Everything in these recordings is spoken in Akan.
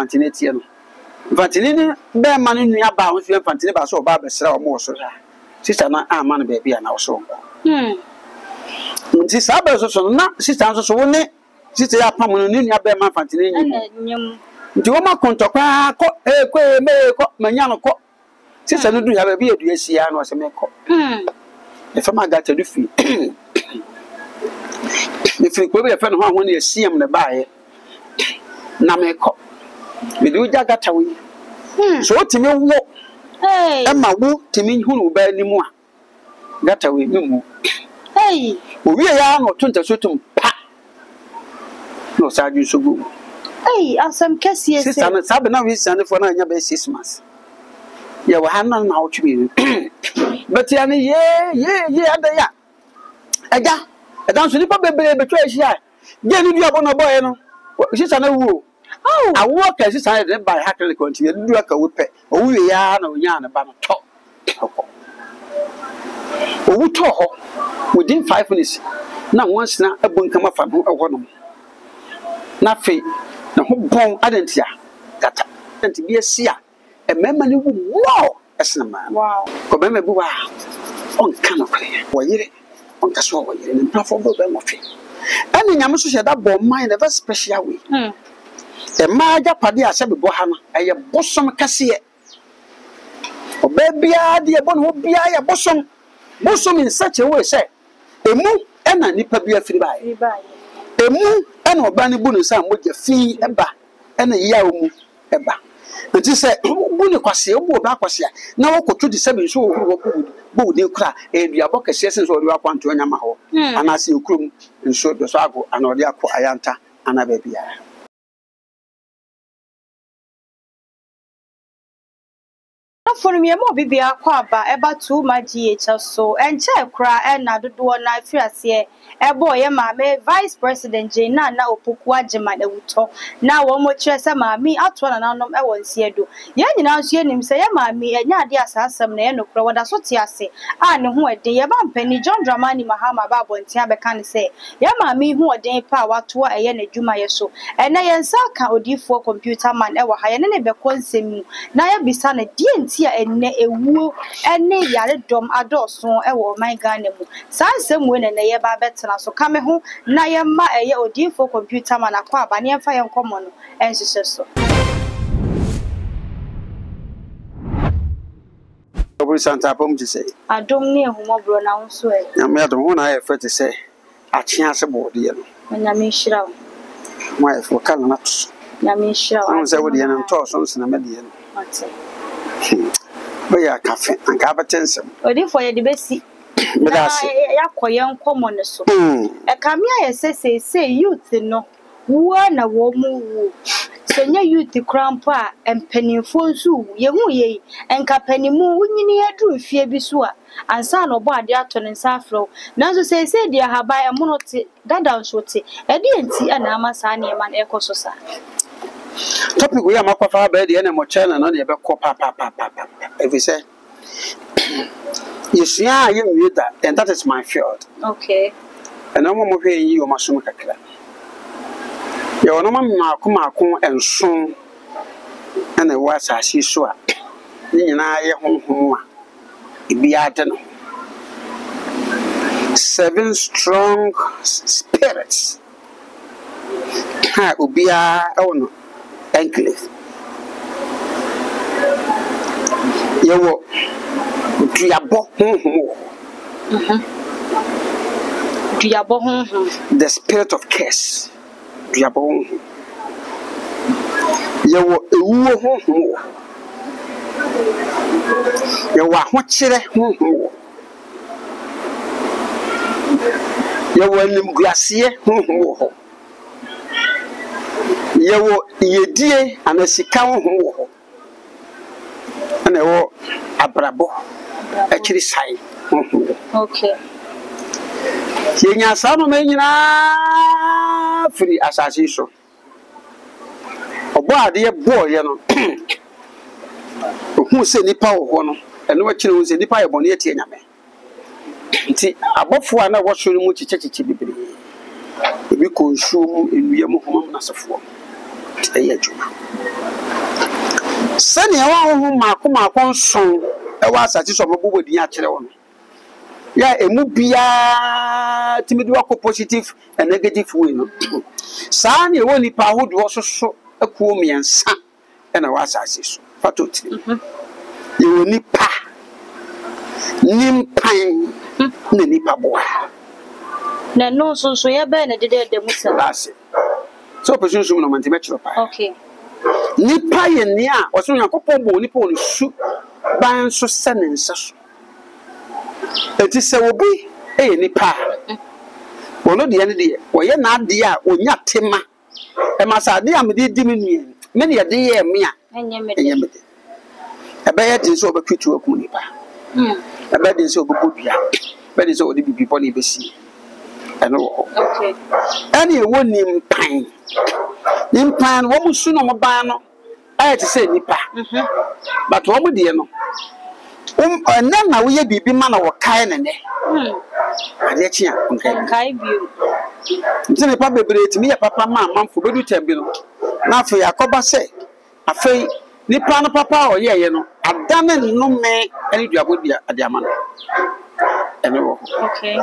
Fantine tie no. Fantine ni be ma no nua ba ho so Fantine ba so ba besra o mo so ha. Sister na ama no ba bia na wo so nko. Nti sa ba so na sister so wo ne sister ya pam no nua be ma Fantine nyim. Nti wo ma kontokwa ko ko me ko manya no ko. Sister no du ya ba bia edu asia no se me ko. E fa ma gata du fi. Me fi ko be fa no ho ne asiam ne baaye. Na me ko. Me do jagata wi. So timi wo. Emma wo timi hunu ba ni mu a. Gata wi mi mu. Owi ya no tonta so tum pa. No saju so go. Asam kesi ese. Sister na sabe na wi sane fo na anya ba 6 months. Ya wa hanan na otwi. But ya ni ye ada ya. Edan so ni pa bebere betwa ehia. Je ni du abono boy no. Sister na wu. I walk as I did by hackle country, and do a whip. Oh, we are no yarn about a top. Oh, we talk within 5 minutes. Now, once now, a bone come up from a woman. Nothing, no bone, I didn't hear that. And to be a seer, a memory wow, as a man. Wow, remember, on canopy, or ye on Castle, and profitable benefit. And in Yamasu said that bone mind a very special way. The Maja Padia said, Bohana, a bosom cassia. O baby, dear bon will be a bosom in such a way, say, a moo and a nipper be a free by. A moo and a bunny bonus with your fee and ba and a yaw eba. But you say, Bunaquasia, Bobaquasia, now go to the 7 show who would cry, and your book assessors or you are one to an Yamaho, and I see you crum and show the Sago and Odiaco Ayanta and a baby. For me, more bibia kwaba eba 2 ma GHL so enche kra na dodo na afiase e boy maame vice president Jena na opoku agema na wuto na wo mo kire se maame ato na nanom e wonsie do ye nyina nso enim se ye maame enya ade asasam na ye nokra wada so te ase a ne ho ede ye ba mpani John Dramani Mahama ba bonti abeka ne se ye maame hu ode pa wato a ye na dwuma ye so na ye nsa ka odifo computer man e wa ha ye ne be konsemu na ye bisa na die enne ewu enne yare dom adoso ewo my Ghana mu sansem we na ye ba betena so kame ho na ye ma eye odinfo computer man akwa aba ne emfa ye nkomo no enhyehyɛ so Obu Santa pom ti say adom ne ehumobro na wonso e na me adom ho na ye fe ti say akyea se bode ye no na me hira mo ye fo kan na to na me hira won say wode ye no to so nsena me de ye no ate Boya cafe and cabatensum. Odinfo ye de besi yakoye nkomo ne so e kamia ye say youth no wo na wo mu wo senya youth krampa empanimfo nso ye hu ye enka panimu wunyini adru fie bi so a ansa no bo ade ato ne nsafro nanso say dia haba e monote dada nso te e de enti ana amasa na e man ekoso sa Topic we are Makwafa bed the enemy channel and the papa. If we say, you see, I am that, and that is my field. Okay. And no more paying you, Masumaka. Your normal Kumako and soon, and the was as she saw. Then I home. It be at 7 strong spirits. Ha, Ubia, oh enclave. Yawo Diabo the spirit of curse. Diabo Yawo ewu Yawo ahokyere Yawo animguasie Yawo yedie anasika ho ana wo abrabo akiri sai okay yenya sano menyina free asase so obo ade ye boy no ohu se nipa wo no eno akiri hu se nipa ye bone etie nyame nti abofo ana wo soro mu chichechiche bibiri ebi konsumu enuyam ho nasefo ɛyɛ adwuma sɛnea wahoho maako nson ɛwɔ asase so ɔmabobɔ din akyerɛ wo no ya emu biya timi do akɔ positive and negative way no saa ne ɛwɔ nipa ahodoɔ so akuo mmiɛnsa ɛna wɔ asase so fato tiri yɛwɔ nipa nimpan ne nipa boa na no so yɛbɛ na dede mu sa base so operation no mantime kyerɛ pa okay nipa yɛ ne a ɔso Nyankopɔn bɔ nipa wɔ su ban so sɛ ne nsa so eti sɛ obi ɛyɛ nipa wɔno deɛ ne deɛ wɔyɛ na adeɛ a onya tema ɛma sa adeɛ a mede di me nua me ne yɛde yɛ me a ɛnyɛ me de ɛbɛyɛ de sɛ ɔbɛtwitu akum nipa ɛbɛyɛ de sɛ ɔbɛbɔ dua ɛbɛyɛ de sɛ ɔde bibi bɔ ne bɛsi ɛno wɔ okay ɛne ɛwɔ nimpan wɔn su no mo ban no ɛyɛ te sɛ nipa but wɔn deɛ no ɛnɛ na woyɛ bibi ma na wɔkae ne nɛ adeɛ kye a nkae bio nti nipa bebree tumi yɛ papa ma amanfo bɛdu tɛm bi no na afei akɔba sɛ afei nipa no papa a ɔyɛɛyɛ no adane nnome ɛne duabɔ dua ade ama no ɛne wɔ okay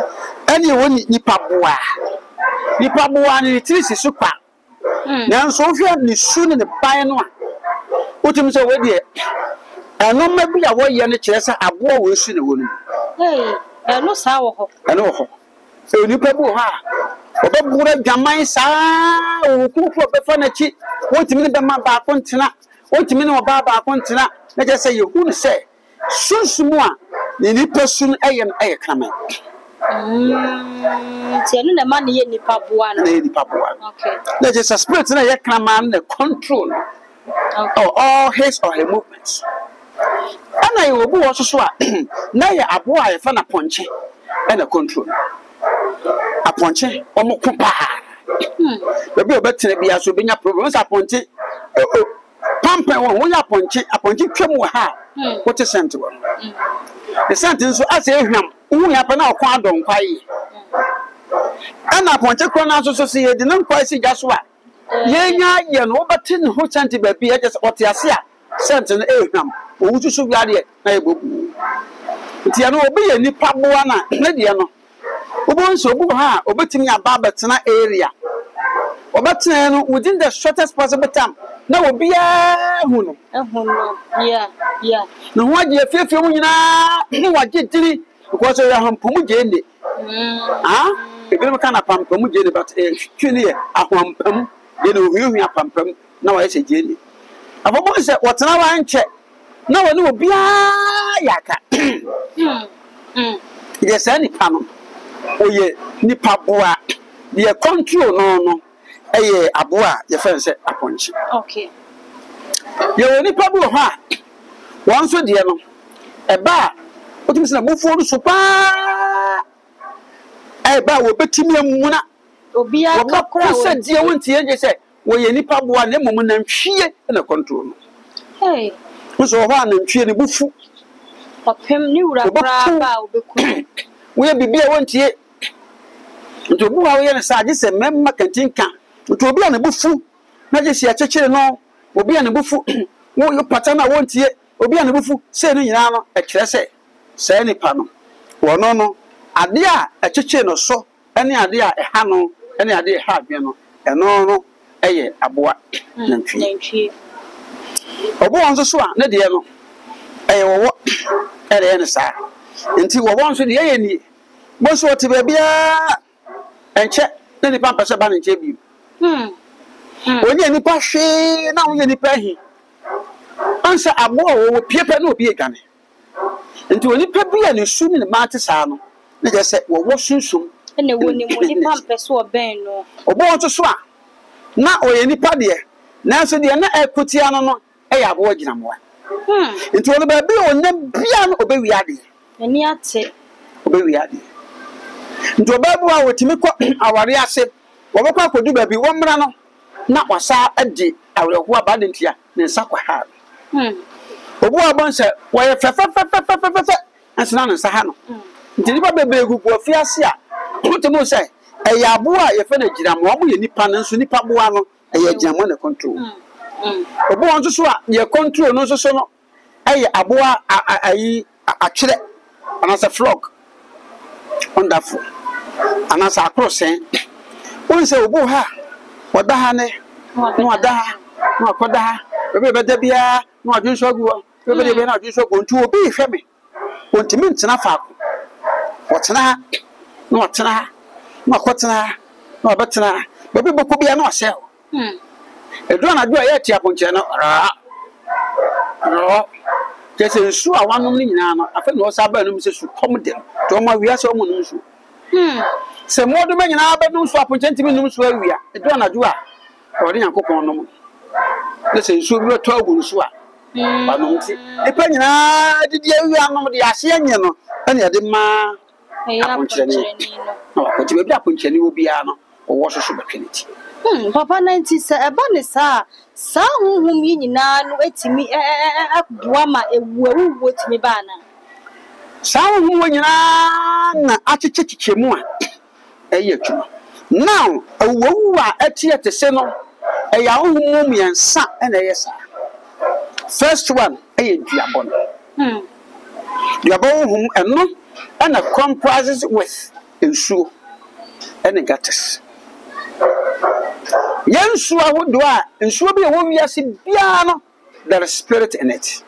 ɛne ɛwɔ nipa boa ne tiri si so kwa nanso wohwɛ ne su ne ne ban no a wotumi sɛ wɔdeɛ ɛnoma bi a wɔyɛ no kyerɛ sɛ aboa wɔ su ne wɔ no ɛno saa wɔ hɔ ɛne wɔ hɔ sɛ nipa bi wɔ hɔ a ɔbɛbora dwaman saa ɔwɔkuku ɔbɛfa n'akyi wɔntumi ne bɛma baako ntena wɔntumi ne ɔbaa baako ntena na kyerɛ sɛ yɛhu no sɛ sunsum a ne nipa su no ɛyɛ kraman ti enu na ma ne ye nipa boa no okay na just spirit na ye kraman na control all his or her movements ana ye obu wo so a na ye aboa ye fa na ponche na control aponche omo ko pa bebi obetere bia so benya problem sa ponche pampa won ya ponche twam wo ha what is sent wo the sentence asa ehwam wo ya pa na okwa adon kwaye ana ponche kro na so se ye de nan kwaye si gya so a ye nya ye no obete ne ho sent ba bi e just ote ase a sentence ehwam owu so wiade na ye bobu nti ya no obi ye nipa boa na ne de no obo nso obu ha obetimi aba betena area obetena no within the shortest possible time na obiya hu no yeah no ho age efefie mu nyina ne waje diri because you hampamu gende ebile kana pampamu gende but twini ye ahampam de no huhu apampam na wa ye gende abobo se wotena wa nche na woni obiya yaka ye se ni pano oye nipa boa de control no eye aboa ye fe se aponchi okay ye woni pa bo ha won so de no eba otumi se na bofuo no so pa eba wo betimi amuna obia kakra wo se de wontie nje se wo ye nipa boa na mum na nhwie na control no hey so ho na nhwie ne bufu opem ni wura kra ba obeku wo ye bibia wontie nti obu ha wo ye ne sa age se memma kantinka nti obi a ne bufu na je si akekere no obi a ne bufu wo yo pata na wontie obi a ne bufu se no nyina no e kire se nipa no wono no ade a akekere no so ene ade a eha no ene ade ha adwe no eno no eye aboa nantwie obo wonso so a ne de no eye wo ere ne sa nti wo wonso de eye ni bo so te ba bia enche ne nipa mpese ba ne nche bi onye nipa hwe na onye nipa hi ansa aboa wo piepe na obi egane nti oni pa bia ne su ne ma te saa no ne je se wo sunsum ene woni mo nipa mpese oben no obo won to so a na oye nipa de na so de na ekutia no no e ya aboa gina moa nti oni ba bia onam bia no obewi ade eni ate obewi ade nti obabu a wotimi kɔ aware ase wɔbɛkɔ akodu baabi wɔmmra no na wasa adi awerɛho abadentia ne nsa kwa ha obu abon sɛ wɔyɛ fɛfɛfɛfɛfɛfɛ ansina ne nsa ha no nti nipa bebree gugu afiase a wotimi sɛ ɛyɛ aboa a yɛfɛ na gyina mo ɔmo yɛ nipa no nso nipa boa no ɛyɛ gyamo na control obo won so a ye control no so no ɛyɛ aboa ayi atwere anasa frog wonderful anasa akrosen won say obo ha wada ha ne no wada ha no akoda ha bebe beda bia no adwunso aguo bebe bebe na adwunso go ntu obi hwɛ me ontimi ntena faako wɔtena no wɔtena no akotena no abetena bebe boko bia no ɔsɛ edua na adua yɛ tia ponche no kese nsu a wanom ni nyina no afa na osa ba no mse su kom dem to ma wiase o munum su se modu ma nyina ba no su aponche ntimi num su awia edua na adua ɔde yankopɔn no kese nsu bi to agu nsu a ba no nti epa nyina didi awia no de ase anye no ene de ma aponche ni no aponche be aponche ni obi a no wo so so bekeniti papa 90 se eba ne sa honhom yi nyina no etimi aboa ma ewu timi ba na sa honhom nyina na achechechichemu a eye twuma now ewu a etie te se no eya honhom miensa na eye sa first one eye duabon duabon honhom eno and comprises with ensuo and gates Yensu ahodo a nsuo bi ewo wiase bia no there is spirit in it.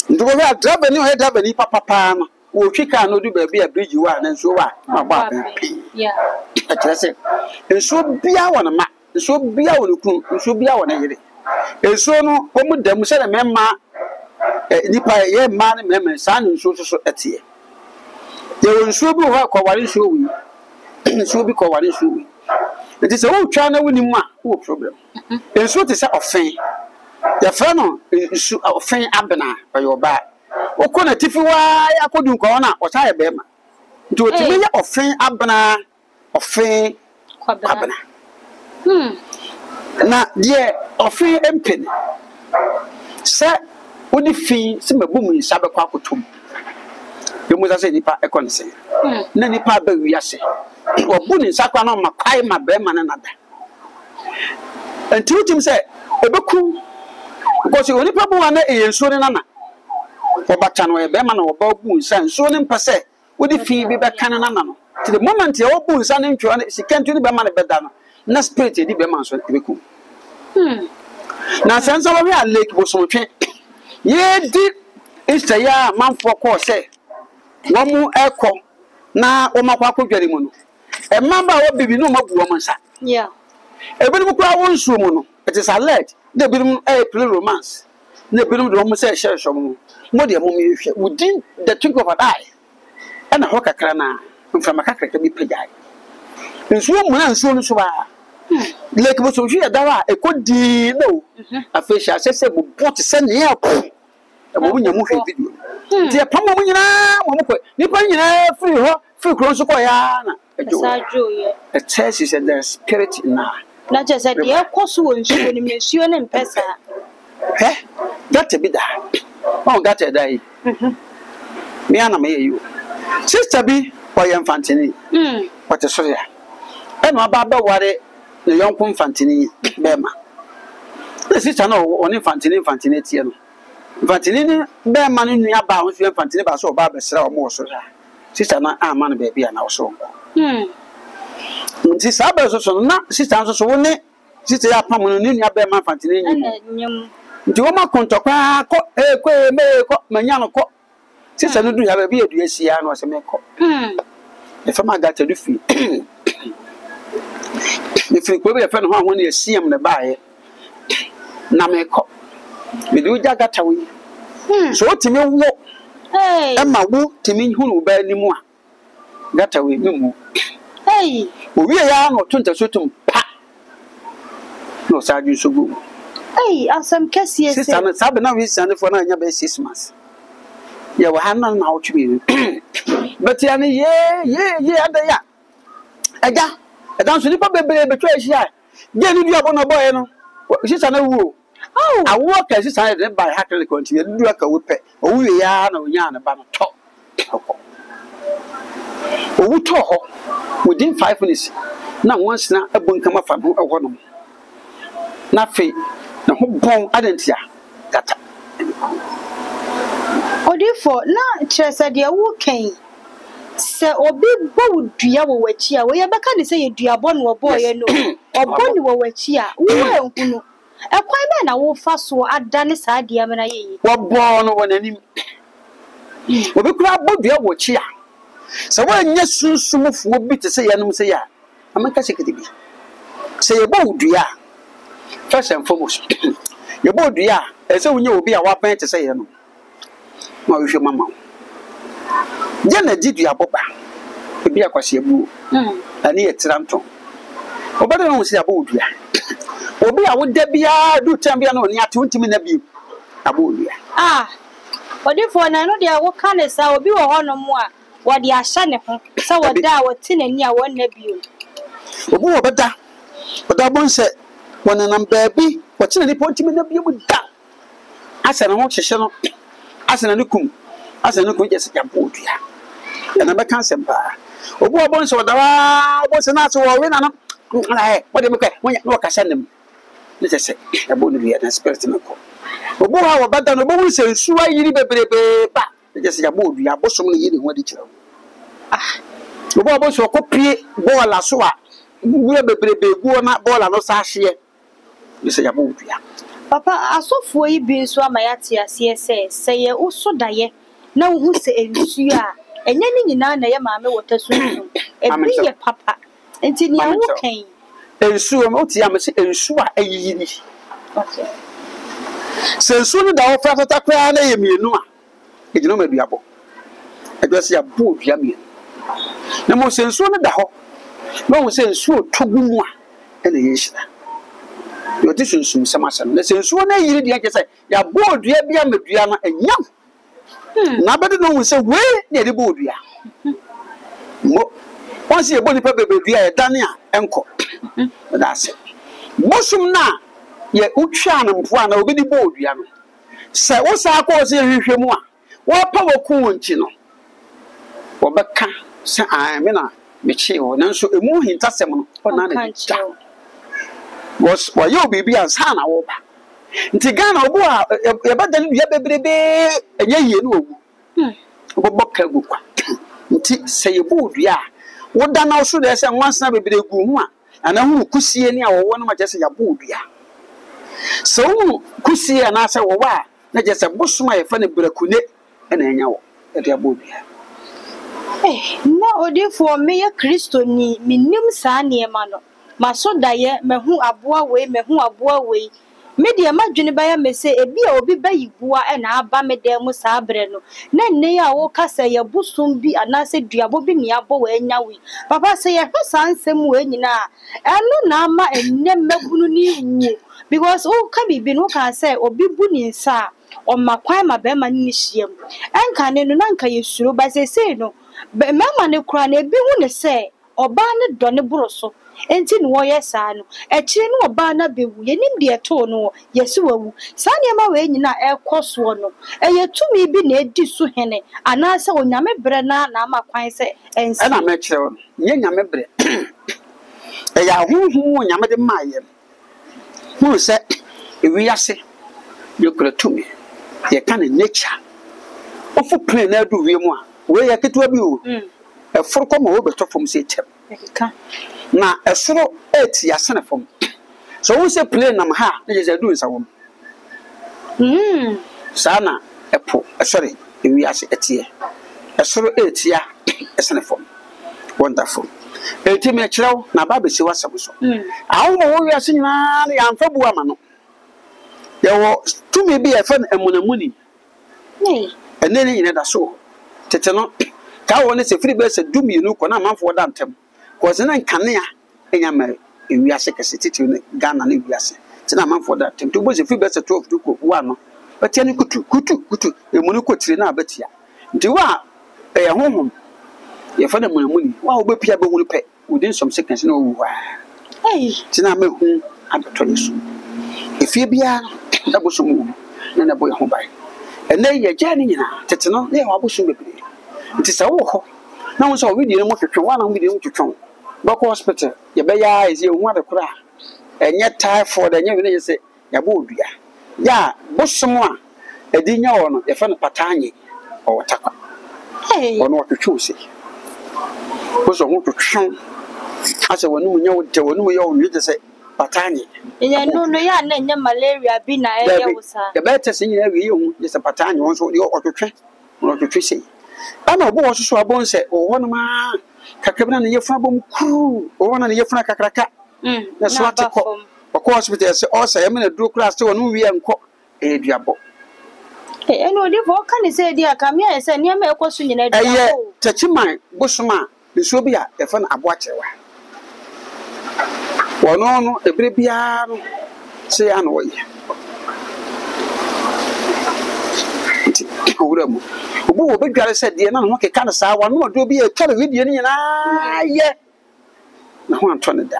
Ndo we adraba ni o draba ni papa no wo twika no du ba bia bridge wa na nsuo wa ma ba yeah atrese nsuo bia wona ma nsuo bia wona kun nsuo bia wona yire nsuo no o mu dam se na memma nipa ye ma ne memma sa nsuo so etie ye nsuo bi ho akwaware nsuo wi nsuo bi kwaware nsuo wi it is a who try na woni mu a wo problem enso te say ofen ya fra no enso ofen abena by your ba okona tifi wa yakodu nko na o cha ye be ma nti o timi ya ofen abena ofen abena na die ofen empen se wodi fi se mabum nsa be kwa akotom yemu za se nipa ekonse na nipa ba wiase obuni nsakwa no makai mabema na nada enti utim se obeku because oni pabu wa na eyenso ne nana obata no ebema na oba bu nsa nso ne mpase wodi fi bi be kan nana no to the moment ye obu nsa ne ntwo ne sikantu ne bema na beda no na spirit edi bema nso ebeku na senso we a lake bosomtwe ye di Easter ya manfo ko se womu eko na omakwa kodware mu no emamba wo bibi no magu wo mansa yeah ebinum kwa wo nsuo mu no it is alert de binum play romance na binum de wo se share shom mo de mo mehwe within the trick of an eye ana ho kakra na mfama kakra ka bi pagai nsuo mu na nsuo no so ba lake bo so hwe dawa ekodi no afesha sese bo bot se ne ya ko mo nya mu hwe video tie pamo mu nyina mo ko nipa nyina free ho free kro so ko ya na Sajo ye. A church is the spirit na. Na je se de ekoso wonsuo ni mensuo ne mpesa. That be that. Oh, got it dai. Me ana me you. Sister bi for infantini. What is so ya. E no aba ware ne yonko infantini be ma. The sister no on infantini tie no. Infantini ni be ma no nua ba ho so infantini ba so ba be sra o mo so ya. Sister na ama no be bia na so. Nti sabe so na sister so woni sister ya pam no nua be ma infantini nyim. Nti wo ma kontokwa ko me ko manya no ko sister no du ya be edu asia no se me ko e fa ma gata du fi me fi ko be fa no ho ne asiam ne baaye na me ko me du ja gata wi so timi wo e ma wo timi hunu ba ni mu a gata wi mi mu o wi ya no tunta so tum pa no sa ju so go asam kesi ese sister na sabe na wi sane for na anya be 6 months ya wa hanan na otwi but ya ne ye ada ya edan so nipa bebere betwa ehia je ni duabo na boy no sister na wu awo ka sister na by hakle continue du aka wo pe o wi ya na onya na ba no to o wu to ho within 5 minutes na once na abon kama fa no ho no na fe na ho bon adantia data odifo na kyerese de wo kan se obi bo dua wo wachi a wo ye beka ne se ye dua bo no obo ye no obo ni wo wachi a wo ehunu ekwan be na wo fa so adane saa de amena ye wo bo no wonanim obi kura bo dua wo chi a se wo anya sunsumfo bi te se yanum se ya amaka sekete bi se ye bo dua first and foremost ye bo dua e se wonya obi a wapan te se ye no ma wo hwe mama je na didua boba ebi akwase abu ani etranto obada no se abo dua obi a wo da bia du tambia no ni ate untimi na bi abo dua odifo na no de wo kan sa obi wo hono mu a wo de ahya ne ho sa wo da wo te nani a wo na bi obi wo beda oda bonse wonanam baabi wo te nani pontimi na bi mu da asa na ho hyehye no asa na nukum asa na nukum je se abo dua na be kan se ba obi wo bonse oda wa bonse na so wo we na no what do you mean? When you can send them, let's say, a bonny and spirit in a call. Obo wa bada no bo se nsu ayiri bebrebe ba je se ya bo dua bo som no yiri ho adi kire obo abo so kopie ball aso a gura bebrebe guo na ball no sa hye je se ya bo dua papa asofo yi bi nso amayate ase se ye uso daye na wo hu se ensu a enye ni nyina na ye maame wotasunsun ebi ye papa enti ni awo kan ensu o ti am se ensu a ayiri okay sensu no da wo fra tata kra na ye mienu a ejino maduabo edwase ya bo dua mienu na mo sensu no da ho na wo sensu togu mu a ene ye hira yo ti sensu sama sama na sensu na yiri dia kese ya bo dua bia madua na enyam na bede no wo se we na de bo dua mo once ye bo ni pa bebe dua e dane a enko that's it bosum na ye utwa na mpo ana obi di bodua no se wo sa akọ se hwehwe mu a wo pa woku wonchi no wo beka se me na me chi wo nanso emu hintasem no ona na cha was wa yo bibi ansa na wo ba nti Ghana obo a ye badani dua bebrebe enye yie no ogu obo boka gu kwa nti se ye bodua wo da na so de se nwansa bebre gu hu a ana hu kusie ni a wo no ma je se ya bodua so kusi ana se wo wa na je se bosoma ye fa ne brakune na enya wo e de abodua na odifo me ye Kristo ni minim sa ne ma no maso daye mehu aboa we me de madwene ba ya me se ebi a obi bayibua na aba me de mu sa abre no na nne ya wo kasa ye busum bi ana se duabo bi ne abo we enya wi papa se ye hwesa nsem we nyina eno na ama enne mabunu ni wu because o ka bibi no ka say obi bu ni nsa o makwan ma be ma ni hiem enka ne no na nka yesuro ba se no be mama ne kura na ebi hu ne se oba ne do ne boroso enti no ye sa no ekire no oba na bewu yenim de eto no yesi wawu sa ne ma we nyina ekoso no eye tumi bi na edi so hene ana se onyame bre na makwan se ensi na me kire nye nyame bre ya huhu nyame de maye hu se ewi ase yekura tumi ye kan nature ofu plan na adu wie mu a we ye ketewa bi o eforo ko ma wo beto fom se chem na esoro eti asene fom so wo se plan nam ha na je adu nsa wom sana epo sorry ewi ase etie esoro etia esene fom wonderful eti me kirew na ba be se wasam so awo mo wo wi ase nyina ya amfa bu ama no yewo tumi bi efa emunamuni ene ne nyina da so tete no ka wo ne se free be se dumi nu ko na manfo da ntem ko se na nkanea enya ma ewi ase kese tete ne Ghana ne wi ase te na manfo da ntem to bo se free be se 12 du ko wa no batia ne kutu emunu ko tire na abatia nti wa honhom ye fa na munamuni wa obepia be hunu pe within some seconds na owu wa tina me hu abeto yesu efie bia na bosom na boy ho bai ene ye gya ni nyina tete no na wa bosom bebre nti sa wo ho na wo so we di ne mo twetwe wa na we di ne mo twetwe bako hospital ye be ya ezi hu ade kura enye typhoid enye we ne say yabo odua ya bosom a edi nya wo no ye fa no patanye o watakwa ono otwetwe se boso ho twetwe ase wonu nya wo de wonu ye wo nwe say patanye nya no ya na nya malaria bi na eye wo sa ye be tese nya we ye hu ye say patanye won so ye otwetwe ono twetwe se ana obo wo so abon se o hono ma kakabna ne ye fa bom ku o hono ne ye fa kakraka na so atiko ko hospital say o say me na duro class te wonu wi enko eduabo eno di vo kan say di aka me ya say ne ma ekoso nyina eduabo eye tachiman bosoma nsuo bi a e fa na aboachewa wono no ebre bia no say an wo ye owura mu obu wo bedware say de na no keka na saa wa no odo bi e tware video ni nyina ye na ho anto ne da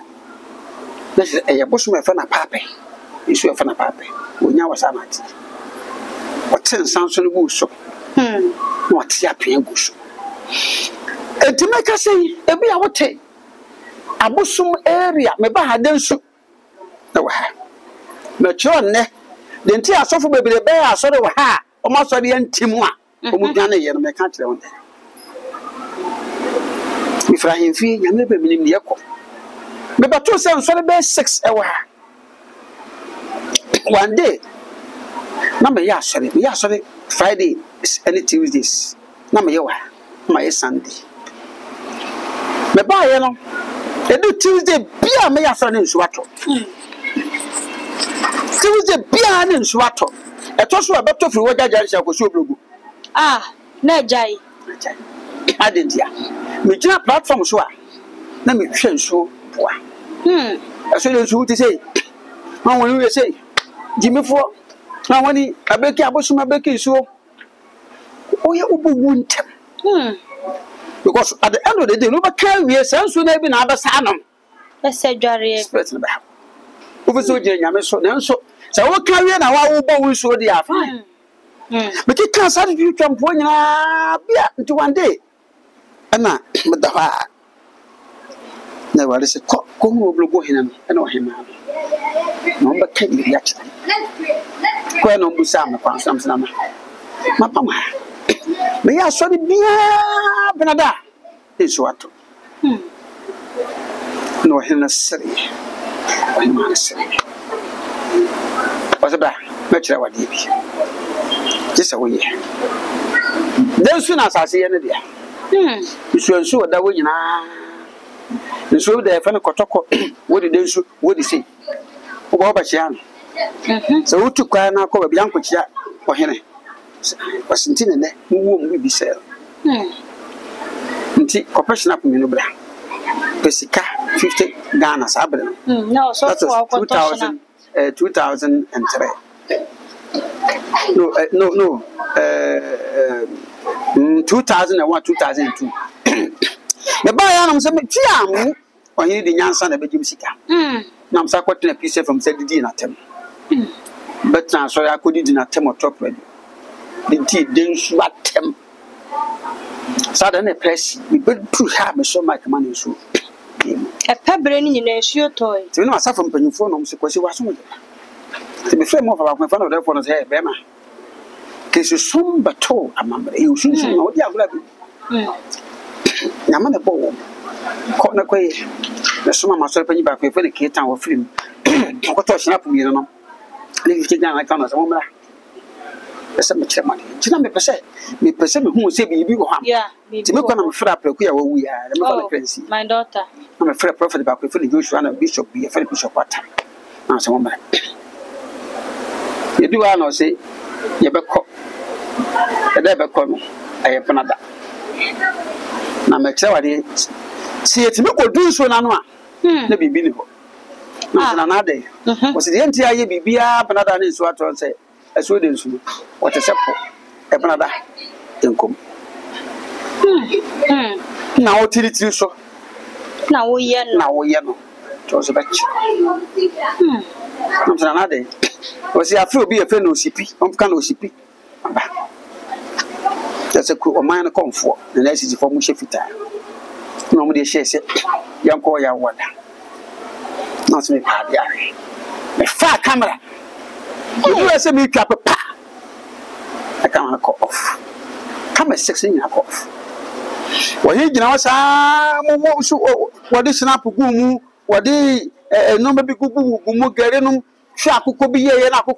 na eye bosoma e fa na pape isu e fa na pape onya wasa na ti wotsen sanso no bu so no ati apia gu so etimeka sei ebi a wote abosum area me ba ha densu na wa ha me cho ne de nti asofo bebere be asore wa ha o ma sori antimu a o mu dwane ye no me ka kire won Ibrahim fi nyame be minim ye ko me ba to se nsore be 6 e wa ha one day na me ya sorry Friday and Tuesdays na me wa ma Sunday me ba ye no edu Tuesday bia me ya sorry nsu ato Tuesday bia ne nsu ato eto so abeto firi wojaja nsia ko so blogu na jai adentia me gina platform so a na me hwe nsu boa eso le nsu ti sei ma won we sei jimifo na wani abeki abosuma abeki so oye obuwu ntem because at the end of the day no ba kan wie sanso na bi na abasa anom ese dware spirit na ba ofiso je nyame so na nso se wo kan wie na wa wo bo wi so dia fine meki kan sa du twampo nyina bia nti one day ana medawa na wale se ko mu blogo hinan ana o hinan no ba kan ya cha ko no busa ma kwa samsana ma pama me ya so de bia benada eso ato no hinan sere o ma sere wasabra me kire wade bi jisa wo ye den su na asase ye ne dia nsu oda wo nyina nsu da fa ne kotoko wodi den su wodi sei wo ba chia no so wutu kwa na ko ba bianko chia ohene wasinti ne wo mu bi sel nti professional me no bra pesika 50 Ghana sabre no so for 2003 no 2001 2002 me ba ya na so me tiam ohene di nyansa na begim sika na msa kwatena piece from sedidi na tem but na so ya kodi di na tem top ready the tea den su atem sada na press we be pu ha me so my command so e pebre ni nyina nsuo toy ti na asafo mpanyimfo no mse kwasi waso mo ti be frame of ba fa no dey for no say be ma kesu sumba to amamre e usu no odi agula bi nyama na bo ko na koy na suma masore panyi ba ko fe ne ketan wo film ko to snap mi no ni fi Ghana kan na so mo mra ese me kire mane jina me pese me hu se bi ho am ti me ko na me fra praku ya wawu ya me ko na crazy my daughter na me fra prophet ba ko fe ne Joshua na bishop bi fe bishop ata na so mo mra ye duwa no se ye be ko e da be ko no aye panada na me kire wade si etime ko du so na no a na bibi ni ho na na de o se de nti aye bibia panada na nsu ato se eso de nsu wote sepo e panada enkom na o tiri so na wo ye no to se bachi na na de o se afro obi e fe no osipi on kan no osipi ba o man komfo na esi fo mu she fita no mo de she se yanko ya wada Not me, Paddy. My far camera. You are saying me cap a pa. I can't call off. Come a 16 off. Well, you know, what is an apple boom? What the number be good, Mugarenum, Shaku could be a Naco.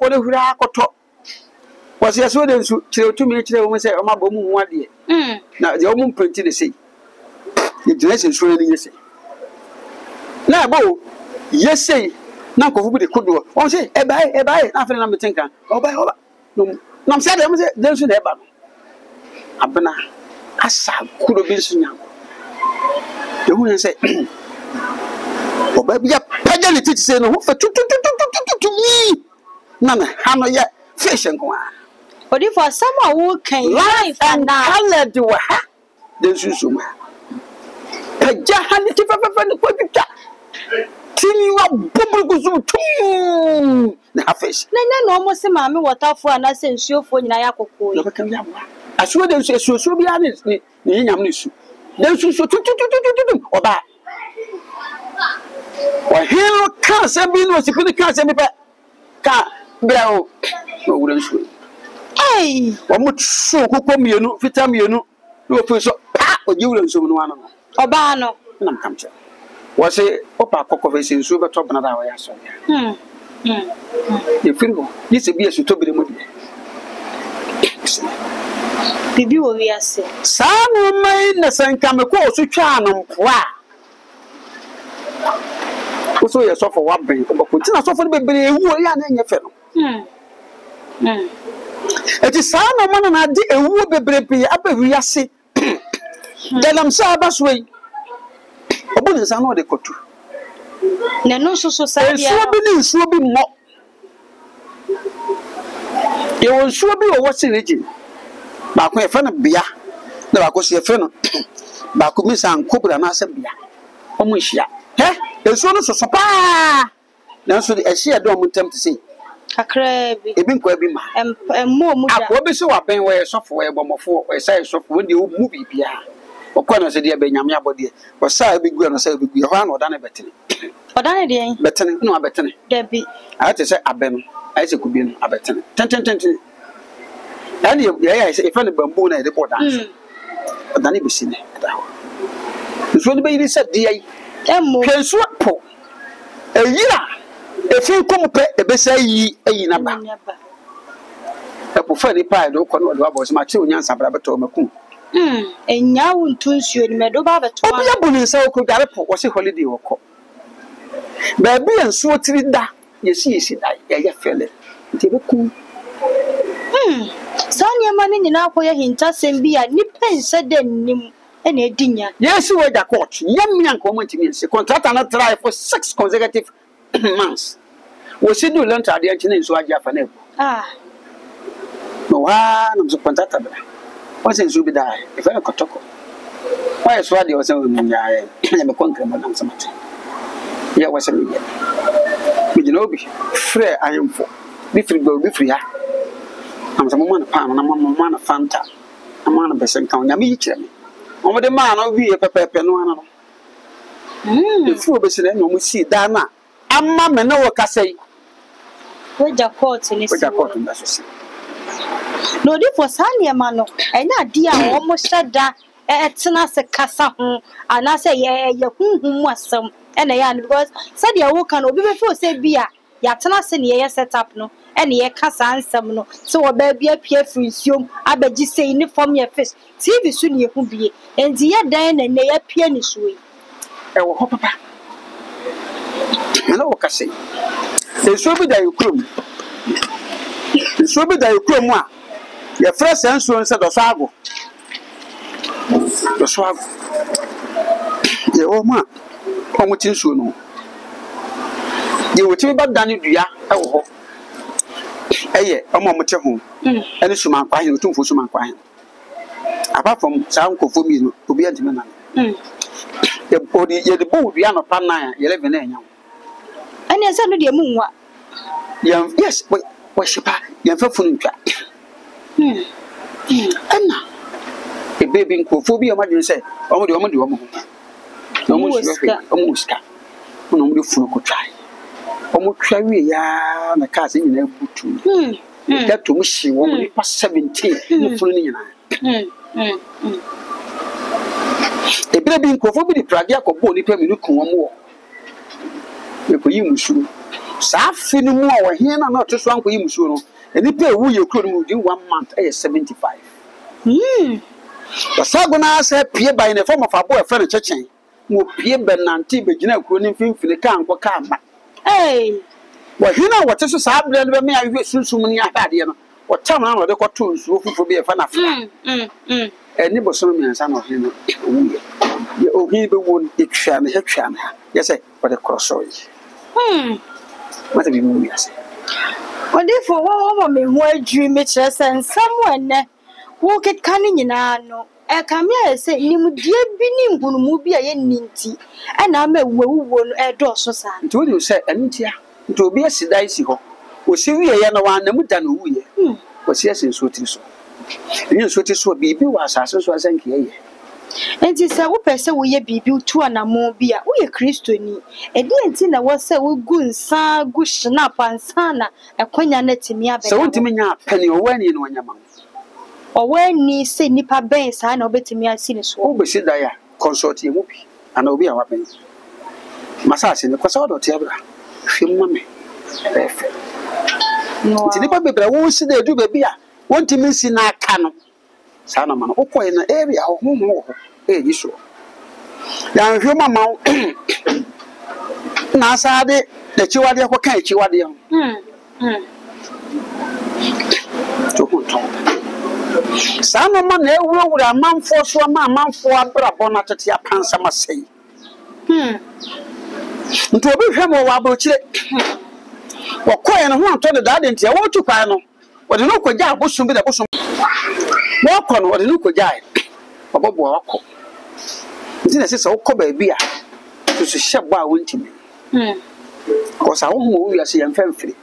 Was yes, so then to me, women say, oh, my boom, 1 year. Now the woman printed the sea. The dress is really yes. Now, bo, yes, say, now go over the could do. Oh, say, a buy, nothing I'm thinking. Oh, by all. No, said, there's an ebon. Abana, Asa could have been seen. The woman said, oh, baby, a pageant to say no for to me. None, how yet fish and go. But if for someone who can life and color do a hat, there's you so much. Pajahan, the Tin you are bubble too. The fish. No, almost a mammy, what off for an essential for Nayako. I swear there's a so be honest. There's so to or bad. Or here can't send me no, she can't send me back. Can't be out. No, wouldn't shoot. Hey, what much so who come you know, fit you know, no person, or you will so one. Obano, and I'm come to. Was a Opa Cocovision super top another way. You feel this be a to be the movie. Bibi will be a say. Some woman, the same come across to Charnum. Wow. Also, you suffer one brain, but continue suffering baby who are young in your fellow. It is some man and I did a wood baby up a real say. Then I'm Sabbath's way. A bonus are not the cotu. No, society, so be more. You will sure be a what's in region. Back my friend of beer. No, I could see a friend. Back with Miss and Cooper and Master beer. Almost ya. Eh? There's one so papa. Now, so I see a dome attempt to say. A crab, a been quite be and more. I will be so up and wear software bomb for a size of when you movie beer. Or corner said, dear Benjamin body, or say, be good and say, be one or done a better. Or done a day, better, no, better. Debbie. I had to say, a ben, I said, could be a better. 10. And yes, if any bamboo and report answer. But then it be seen. It's when the baby said, dear, can swap po. A year, if you come a bessay ye number. A preferred pie, no corner was my 2 years of Rabato. And now in Tunsu and Medoba, Obiabun and so could Arapo was a holiday or call. Baby and so that you see, she died, a fell it. Sanya money in our way hinter send be a nippin said then and a dinner. Yes, you were the court. Young man commenting in the contract and try for 6 consecutive months. Was she do learn to the engineer so I have Ah, no one of contract. What's in Zubi die? If I could talk. Why is what you were saying? I am a conqueror, Madame Samati. Yeah, was a million. With you know, free I am for. Be free, go be free. I'm some man of Pan and I'm a man of Fanta. A man of Besson County. I'm each of me. Over the man of be a pepper no. The fool Besson, and we see Dana. I'm mamma no work I say. where's your court in this? No, this was Sanya Mano, and that dear almost said that at Sanas a Casa, and I say, yeah, whom was some, and I am because said your work can be before say beer. Yatanas and ye set up no, and ye casa and some no, so a baby appear for you. I bet you say in the form your fish. See the soon you could be, and the year then and they appear in this way. Oh, Papa. I know what I say. It's so big that you come. It's so big that you come. Your first answer said the Sago. The Swag. The old man. How much is you? You will tell me about Danny Dia. Oh, eh, a moment at home. And it's my crying, 2 for some crying. Apart from sound for me to be a gentleman. The body, the boat, we are not Panaya, 11 years. And yes, I know the moon. Yes, but worship your phone track. Anna, a baby in Kophobia, what you say? Oh, the woman, almost got. No, the fool could try. omo twa wie ya na ka se nyina butu that to mushi wo ni pa 17 ni funu ni nyina ebire bi nkofo bi di prade akobo ni pa mi nu kun wo mo e ko yi musu sa fi ni mu a wo hia na to so anko yi musu no eni pa ewu ye kuro mu di 1 month e 75 wasago na se pie by ne form of abo e fe ne chechen mo pie benanti be gina kuro ni mfimfini ka anko ka ba wa hina wote so sa abire no be me ahwe sunsum ni ahade no wotam na no de koto nsuo fufu bi e fa na fa eni bosono mi ansa no hina owuye ye ohi be won etwa na hetwa na ye say what the crossoy mata bi mu yase odifo wo me ho adwi me kire sen samwenne wo ketka ni nyina no e kamia se nimdie bi ni nhunumu bi a ye ninti e na ma wuwo no e do so sa nti wo say entia nti obi asida isi ho o si wiye ye na wa na mu da no wuye o si asen so tiri so enye so tiri so bibi wa asase so asanke ye enti se wo pese wo ye bibi tu anamo bi a wo ye kristoni e di enti na wo se wo gu nsa gu hina pansa na ekonya na timi abega se wo timi nya pani o wani no nyama o wani se nipa ben sa na obetimi asi ne so wo be si da ya consult ye mu bi ana obi a wa ben masase ne kwasa odo te abra hwemma me efe no ti nipa bebra wo si da edu be bi a won timi si na aka no sa na ma no okoye na area ho ho yi so ya hwemma ma na asade de chiwade ko kan chiwade to ko sa no ma na ewurawura amanfo so ma amanfo abrabo na tete apansa masei nto obi hwemo wa abrochire wakoye no ho anto de dade ntia wo tu kwan no wode no kogya abosum bi da bosum wo kɔ no wode no kogya obobo wakɔ nti na sese wo kɔ ba bi a to so hye ba wontimi ko sa wo ho wo wiase yɛmfa mfiri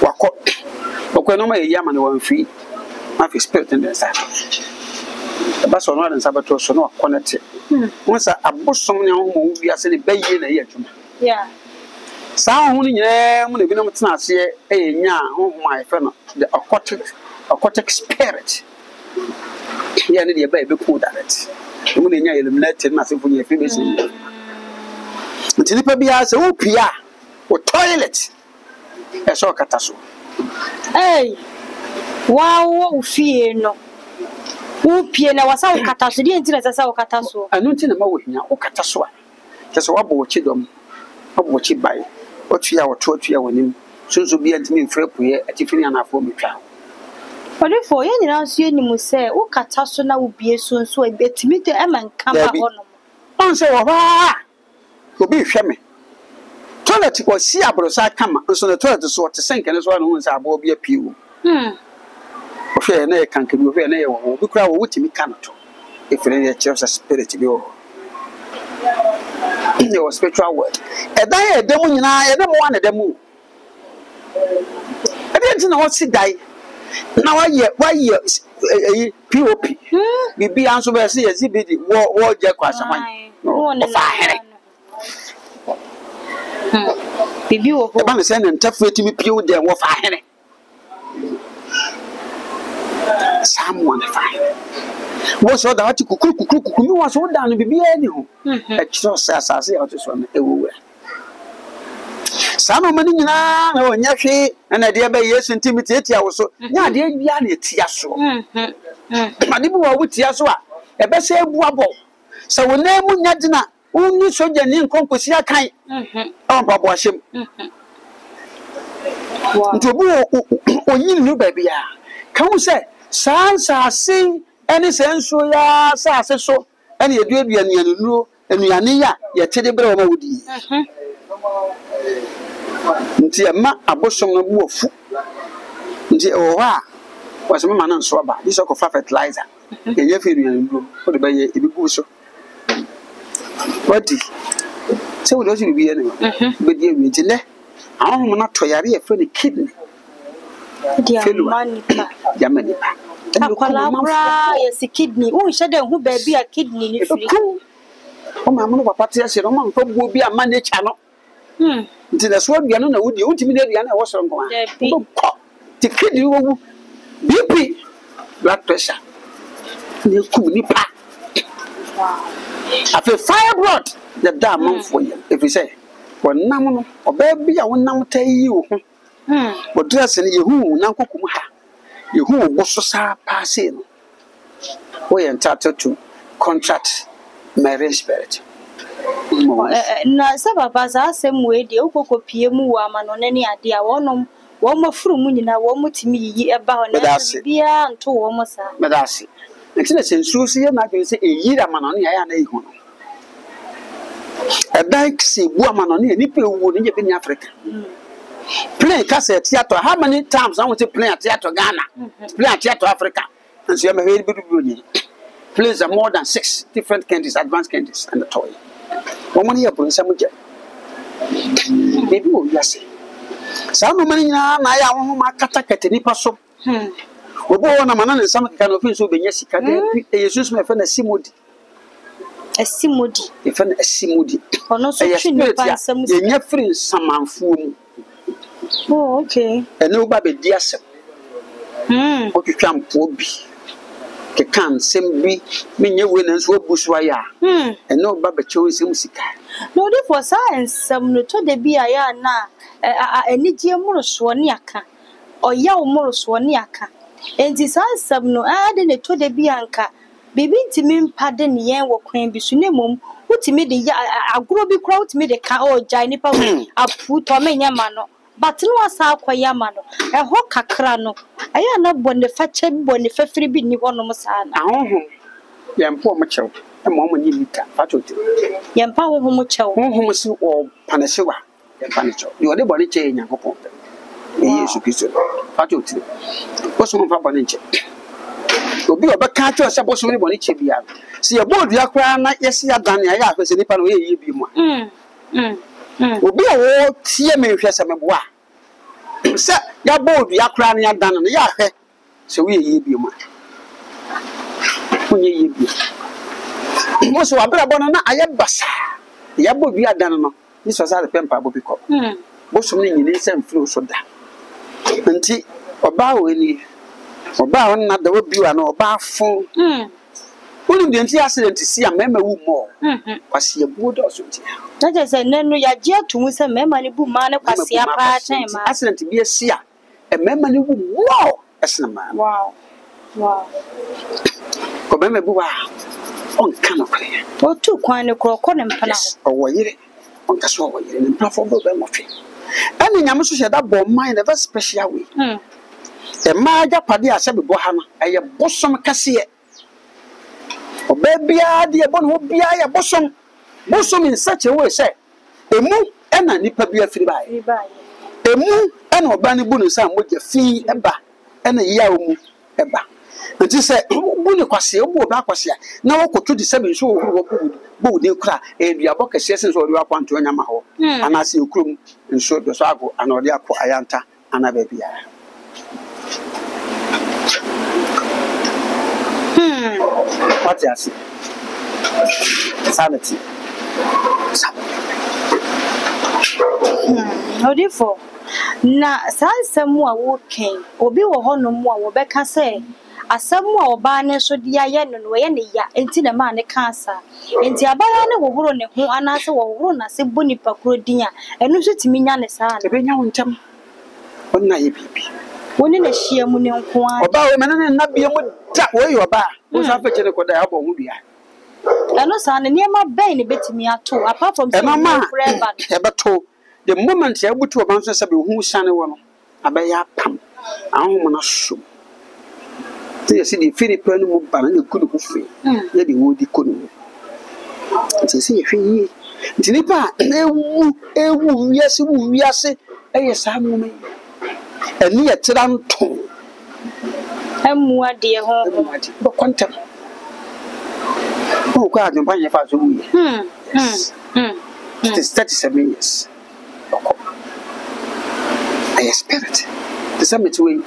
wakɔ no ma yɛ yama no wamfiri ma fi spirit in the side ba so no na sabato so no connect wonsa abosom ne ho wo wiase ne baye na yɛ adwuma saa ho ne nyɛ mu na bi na mtena ase nya ho ma efe no the occultic spirit ya ne de ba ebe ku direct mu na nya eliminate na se fu nya fi be se ntini pa bia se wo pia wo toilet e so kata so wow fie no wo pie na wasa wo kata so de ntira sasa wo kata so anu ntina ma wo hia wo kata so a kese wo bo chi dom wo bo chi bai otua wo totua wonim sunso bia ntimi mfrepuye atifini anafo metwa odifo ye nyina so enimu se wo kata so na wo bie so nso ebetimi te emanka ba hono on se wo ba obi hwe me toilet ko si abrosa kama nso na toilet so te senke ne so na hu nsa abo bia piwo o hwe na ye kanke bi o hwe na ye wo bi kura wo wutimi kanato efere ye church spirit bi o your spiritual word edan ye demu nyina ye demu wan demu edi na wo si dai na wa ye pop bibi anso be se ye zibidi wo je kwasaman no fa here bibi wo ho e ba me se ne ntafu etimi pio de wo fa here someone fa here wo so da wati kukuru mi wo so da no bibi ani ho e kiro asase ya to so na ewuwe sama mani nyina na onya hwe na de ba Yesu ntimiti etia wo so nya de bia na etia so ade bi wo wutia so a e be se ebu abo se wo na mu nya dina unni soja ni nkonkosi akan on babo ahyem nti obu onyin nu ba bia kan wo se sansase eni senso ya sase so eni eduadua nuanu anuane ya ye tede bre wo ma wodi nti ma abosom no bu ofu nti o ha wasema ma na nso aba bi so ko fertilizer ye fe nuanu o de ba ye ebi gu so wadi se wo do si bi ye ne be die wi nti le ahom na to yare ye fe ne kidney dia manipa jamanipa akwala bra yes kidney wo hye de hu ba bi a kidney ni free o ma mo papa te ase no ma mfa buo bi ama ne cha no nti na so aduano na wodi untimi na aduano e wo soro nko a ti kidi wo BP blood pressure ne ku ni pa afi fibroid the dam for you if you say wonam no obabi a wonam tayi wo ho wo dress ne yehu na kokum ha yehu wo so sa paase no we entitled to contract marine spirit na sababa za asem we de okokopie mu wa ma no ne ade a wonom wo mafuru mu nyina wo mutimi yi eba ho na bia nto wo mo sa medasi ntina sensu si ye na dwe se eyira ma no ne ya na ehu no edan kisi bu ama no ne nipa ewu ne je bi ni Africa play cassette theater how many times I want to play at theater Ghana play at theater Africa and so I'm very good plays are more than 6 different countries advanced countries and the toy one money upon some baby will yes some money na ya ho ma kata kata nipa so obo na mana ne sam ka no fin so benya sika de Jesus me fa na simodi e fa na simodi ono so twi nipa nsam ye nya free samanfuo mu oh okay ene oba be di asem o twitwa mpo bi ke kan sembi menye we na so obusuwa ya ene oba be chewo nsem sika no de for science no to de bia ya na enije moroso ne aka oya moroso ne aka enti science no ade ne to de bia nka bibi ntimi mpade ne yen wo kwan bi so ne mom utimi de ya agoro bi kra utimi de ka o jai nipa apu to menya ma no but no asa akoya ma no ho kakra no aya na bonne fache bonne fafiri bi ni hono mo sa na ahoho yempo mo chew e mo mo ni lita facho ti yempa ho mo chew ho si o panesewa yempa ne chew yo de bone che Nyankopon Yesu Kristo facho ti boso mo fa bone che obi obeka cho se boso mo bone che bia se ye bodu akra na yesi adan ya ya afese nipa no ye bi mu obi a wo tie me hwɛ sɛ meboa sɛ ya bodu akra na adan no ya hwɛ sɛ wo ye bi mu onye ye bi mo so abra bono na aye basa ya bodu adan no ni so sa de pempa bo bi ko bo so ne nyine sɛ mfiri so da nti oba wo ni oba won na da wo biwa na oba fon Ulu de nti accident si a mema wu mo kwase abuo do so ntia na je se nenu ya je atumu se mema ni bu ma ne kwase apa chen ma accident bi si a mema ni wu mo esna ma wow ko mema bu wa on kan okre o tu kwan ne kroko ne mpana o wo yire on ka so wo yire ne mpafo bo be mo hwe ani nyam so hye da bo man na very special way ma ja pade a se be bo ha no eye bosom kase Obebia de ebo no bia ya bosom in such a way say emu ena nipa bia firi bae emu ena oba ne bu no sa moja fi eba ena ya omu eba nti say bu ne kwase obu oba kwase na wokoto de sebe so ohuru bu de kura edua bokese sen so odi akwanto nyama ho ana se okurum nso do so ago ana odi akọ ayanta ana ba bia What is sanity? Odifo na sansemu a wo ken obi wo hono mu a wo beka se asemu a oba ne so dia ye no no ye ne ya enti na ma ne kansa enti abaya ne wohoro ne ho anase wohoro na se boni pakro din a enu so timi nya ne sa na ebenya wontam onna ye bibi woni na hia mu ne nko a oba wo menene na bia mu da wo ye oba wo sa fa kire koda abo hu bia eno sa ne niema ben ne betimi ato apart from say forever ebeto the moment ya butu oba nso se be hu sane wo no abaya pam ahom na so te si di Philippine mu ba na kudu ku fe ya di wo di kono te si hwe yi nti nipa ewu wiase eye sa mu me eni etira nto emu ade ho bo kontem o kwa adun panye fa so wuye it is 37 years I spirit the summit way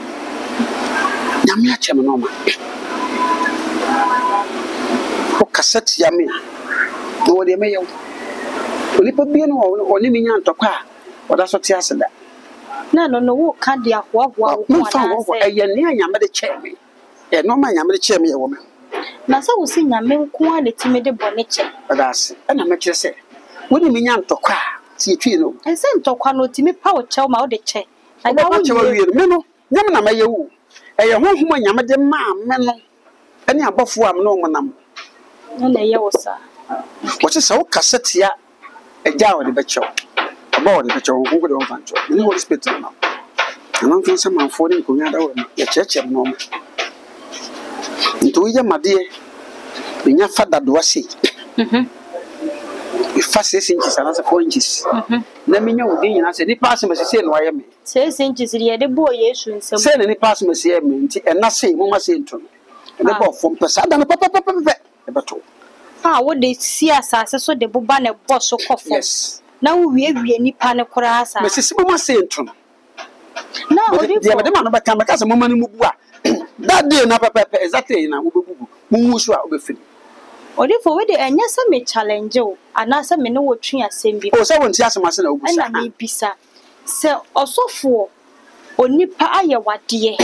nyame achem no ma o cassette ya me no de me yo onipa bi no oni me nya ntokwa oda so te ase da na no wo ka de ahoahoa wo na se eye ne anyame de cheme e no ma anyame de cheme ye wo me na sa wo si nyame nko a de time de bone che oda ase na me kire se woni me nya ntokwa ti etwi no ense ntokwa no time pa wo che ma wo de che ana wo che wo wie me no nyame na maye wo eye honhom anyame de ma me no ene abofo am no monam na ye wo sa wo che se wo kasete ya eja wo de be chew about the picture of the Vancho. The Holy Spirit now. And I'm some man for him going out of the church of Norman. Into your my dear, when your father do I see. If 6 inches and another 4 inches. Let me know again. I said, the person must say, why am I? 6 inches, the boy, yes, and say, any person must say, and not say, Mama say to me. And about from Passada and Papa. Ah, what they see us as so the Bubana boss so coffee. Yes. Now we nipa ne kora asa Mrs. Mama say to no the man ba kan ba kasa mama no mubu a that day na papa exactly na wo begugu mu so a obefiri odifo we de enya se me challenge o ana se me ne wo twen asem bi o se won ti asem ase na obusa ana me bisa se osofo onipa aye wade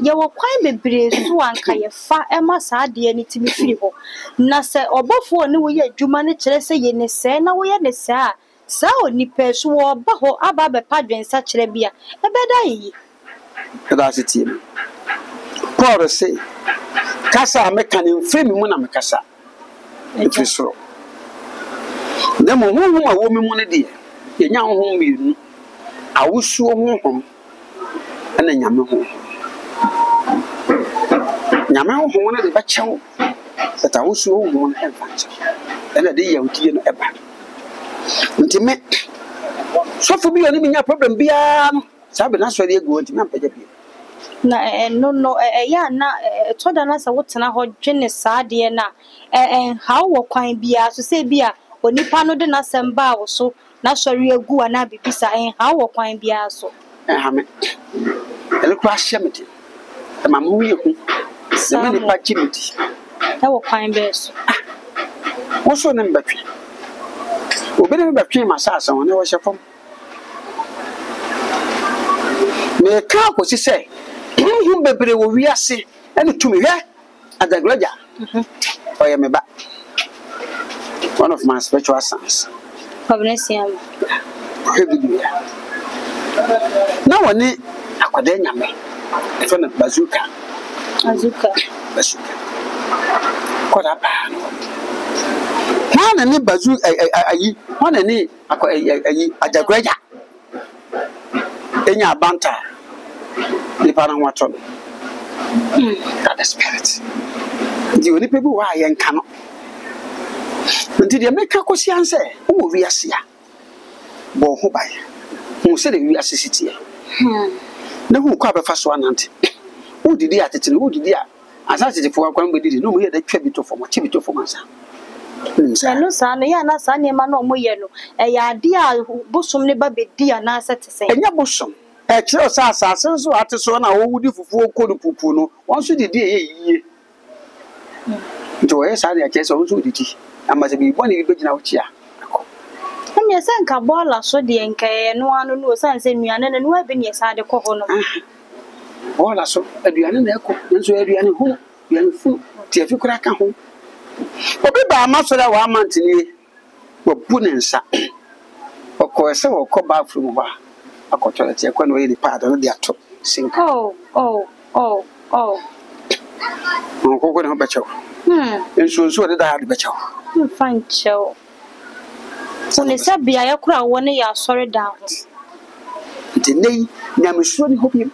ye wo kwan bebre so anka ye fa ema sa ade ni timi firi ho na se obofo ne wo ye adwuma ne kire se ye ne se na wo ye ne se a sa onipa so wo ba ho aba be padwensa kire bia ebeda yi kada siti Paul say kasa me kan mfemi mu na me kasa efisoro na mo honhom a wo me mu ne de ye nya honhom mienu awusuo honhom ana nyame honhom nyame honhom ne de ba chew eta awusuo honhom ne ba chew ana de yawtie no eba ntime sofo bi oni nya problem bia no sabe na so de egu ntime ampaja bia na no ya na to da na sa wotena ho dwene saade na how wo kwan bia so se bia onipa no de na semba wo so na sori egu ana bibisa how wo kwan bia so ha me ele kwa hyemete ma mu yehu se me ni pa chimiti wo kwan be so wo so ne mbetwe obere me betwe ma sa asa wona wo hyefom me ka ko si se hum bebre wo wiase ene tumi hwe adaglaja oye me ba one of my spiritual sons Covenantium na woni akwada nyame efe na bazooka koda ba na ni bazooka ayi na ni ayi adaglaja enya banta ni para wato that spirit di oni pebu wa ye nka no nti de meka kosi anse wo wiase a bo ho bae hu se de wiase sitie na hu kwa befa so anante wo didi atete wo didi a asase te fo akwan bedidi no mo ye da twa bi to fo mo chi bi to fo mansa no sa no ya na sa ne ma no mo ye no ya ade a bosom ne ba bedi a na asete sen enya bosom kire sa asase so ate so na wo wudi fufu okodu pupu no won so didi ye nto ye sa de akese won so didi amase bi boni bi begina wo chia enya se nka bola so de nka no anu no san se nuane na no abi ne sa de ko ho no bola so aduane na eko nso aduane hu aduane fu ti afi kura ka ho obi ba ma so da wa mantini wo bu ne nsa okọ se wo ko ba furu ba akoto ti ekwa no ye pad no de ato sinka ko ne ho becho nso de da becho fancho Sone sabia ya kura woni ya sori da ho nti nei nyamesuro ni hobi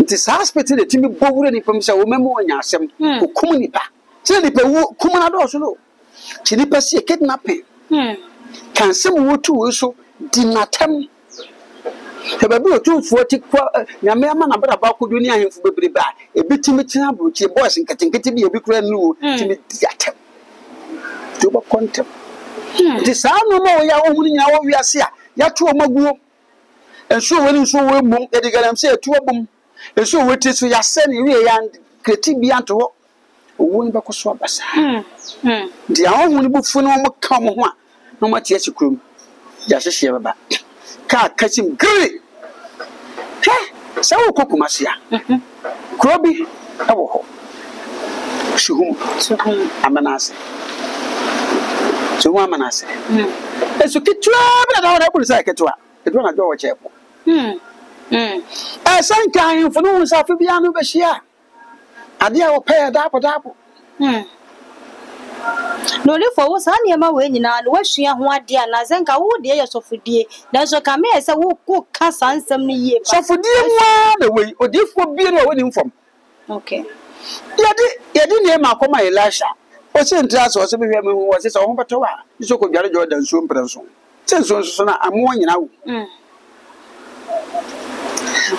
nti sa hospital de timi bowure ni pam se wo memo onya asem okum ni pa se ni pa wo kum na do so no ti ni pa se kidnapping kan se mo wotu wo so dinatam te ba bi otu fuo ti kwa nyame ama na bra ba kodu ni ahemfu bebre ba ebitimi tina brochi boys nketenkete bi ebi kura nu timi diatam to ba kontem nti sa no mo ya wo hunu nya wo wiase a ya to maguo enso woni nso wo mum edigalam se etu obum enso woti so ya se ni wi ya kreti bi anto owo ni bekoso abasa ndi awon ni bufu no mo ka mo ho a no ma tie chikrom ya hyehye baba ka kachim gri he sa wo kokuma sia krobi ewo ho shuhum amanase so amanase eso kitwa bla da wona bulu sa kitwa kitwa na do wo chepo san kan fo no sa fa bia no be hia ade a wo pay dapo no le for wo sa ne ma we nyina no wasua ho ade a na zenka wo de ye sofudie na so ka me se wo ko ka sansam ne yie pa sofudie wa na we odifo bi no woni mfom okay yadi ne ma koma Elisha o se ntra so se be hwe me hu wo se so ho beto wa so ko biare Jordan so mprenso se so na amo nyina wo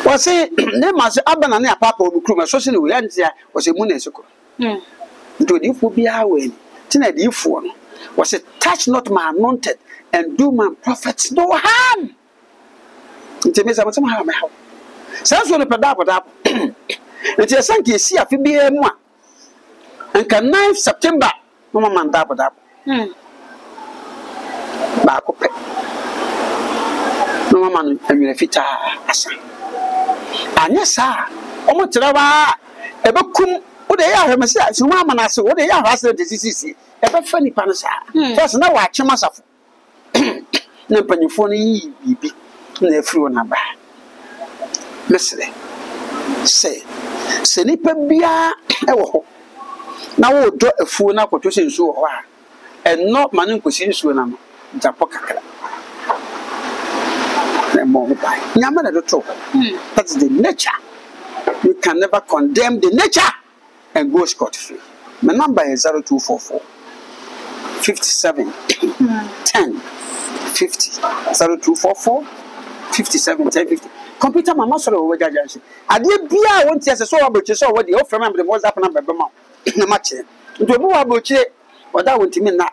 wase ne ma se abana ne apapa obukru ma so se ne we antia wase mu na esiko ndo difo bia we tina difo no wase touch not my anointed and do my prophets no harm nteme sa botam ha me ha sanso ne pada nti esanke esi afi bia mu a nka 9 September no ma manda pada ba ko pe no ma manu anwere fita asa anya sa omo tirawa ebekum wo de ya hwemese so ma manase wo de ya hwase de sisi ebe fa nipa no sa first na wa chema safo na panyifo no yi bibi na afiri wona ba mesle se nipa bia ewo ho na wo do afuo na kwato se nsu ho a enno mane nkosi nsu na no japo kakra na mo ba nyama na do to that's the nature. You can never condemn the nature and go scot free. My number is 0244 57 10 50 0244 57 10 50. Computer mama sorry we jajansi ade bia won tie se so waboche so we dey o frame am the WhatsApp number be ma na match ndo bu waboche wada wontimi na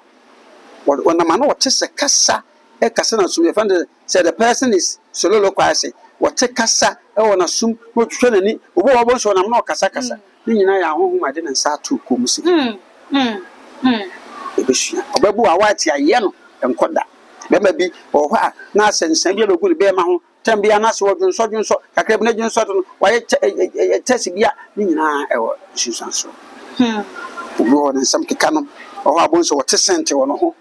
wona ma na wote se kasa e kasa na sum friend say the person is sololo kwase wote kasa e wona sum no twhwe nani obo wabo so na na kasa ni nyina ya hoho ma de na sa to komsi e be hia obabu awati aye no enkoda be ma bi o ho a na asensan bi logu be ma ho tambia na so dwunso kakra bi na dwunso to no waye test bia ni nyina e wo susanso obo wona sam keka no o ho abonso wote sente wono ho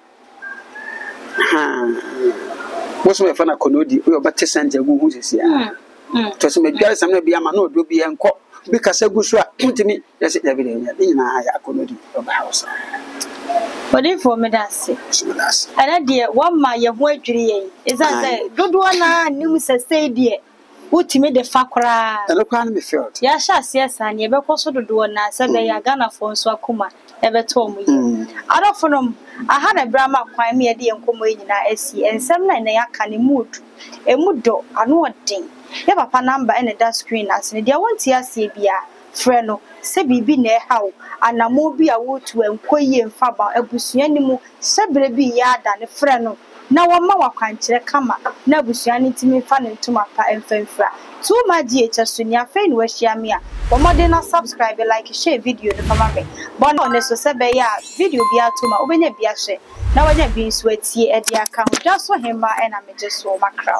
woso e fa na konodi o ba te sente gu hu sisi to se medware sam na bia ma na odo bi enko bi kasa gu so a ntimi yesi da bi de nyina ya konodi o ba house Body for me that's ana de one ma ye ho adwiri yen isa say dodo na nim say de utimi de fakora eno kwa na me felt ya sha siasa na ye be koso dodo na say be ya Ghana fo nso akoma e be to mu yi adofonom aha na brama kwan me de enkomo nyina asi ensem na ya ka ne mood emudo ano odin ya papa number ene da screen as ne de wonti asie bia frɛ no se bibi na ehaw anamo bi a wotu enkoyie mfaba abusua ni mu sebere bi ya ada ne frɛ no na woma wakwankyere kama na abusua ni ntimi fa ne ntoma pa emfamfra tuma GH so ni afei ni wahia me a bomode na subscribe like share video no fama me bona one so sebe ya video bi atoma obenya bi ahye na wanya bi nso atie e dia ka ho da so hemba e na meje so makra